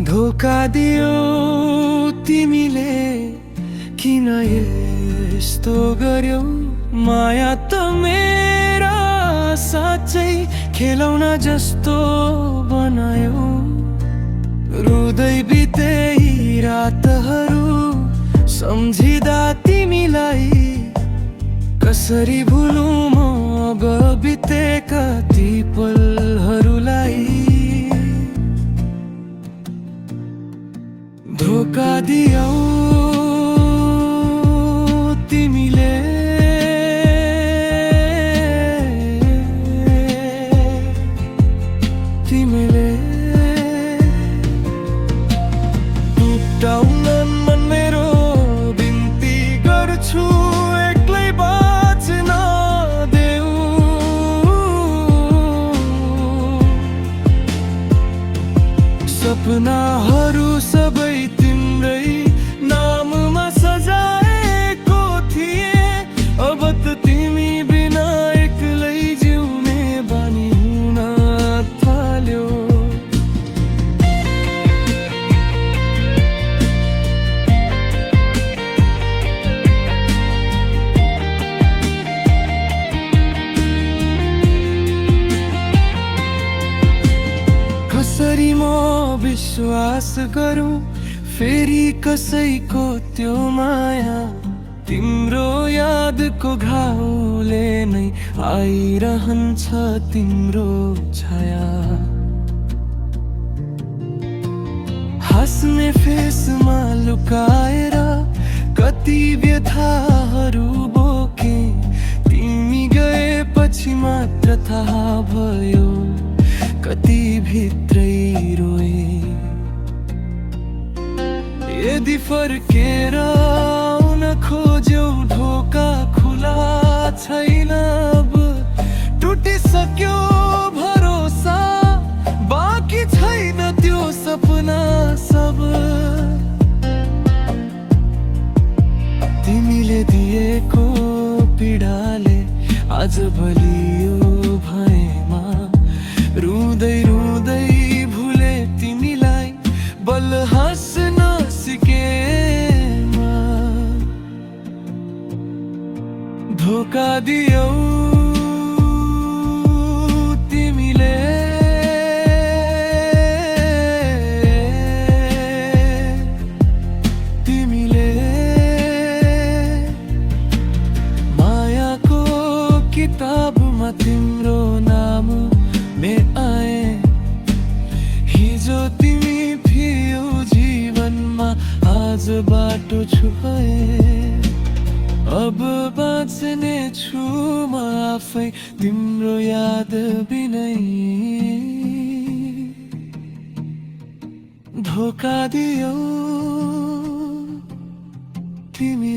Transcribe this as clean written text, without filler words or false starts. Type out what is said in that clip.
धोका दियो तिमीले किन यस्तो गर्यौ माया त मेरा साँच्चै खेलौना जस्तो बनायो रुँदै बिते यी रातहरू सम्झिँदा तिमीलाई कसरी भुलौँ म अब बितेका ती पलहरूलाई धोका दियौ तिमीले टुटाउन मन मेरो बिन्ती गर्छु एक्लै बाँच्न देऊ सपनाहरू सबै तिम्रै नाममा सजाएको थिए अब त तिमी बिना एक्लै जिउने बानी हुन थाल्यो कसरी म विश्वास गरौँ फेरि कसैको त्यो माया तिम्रो यादको घाउले नै आइरहन्छ तिम्रो छाया हाँस्ने फेसमा लुकाएर कति व्यथाहरू बोके तिमी गएपछि मात्र थाहा भयो कति भित्रै रोए यदि फर्केर आउन खोज्यौ ढोका खुला छैन अब टुटिसक्यो भरोसा बाँकी छैन त्यो सपना सब तिमीले दिएको पीडाले आज बलियो भएमा रुँदै रुँदै भुले तिमीलाई बल हाँस्न सिकेमा धोका दियौ तिमीले मायाको किताबमा तिम्रो नाम आए हिजो तिमी थियौ जीवनमा आज बाटो छुपाए अब बाँच्ने छु म आफै तिम्रो याद बिनै धोका दियौ तिमी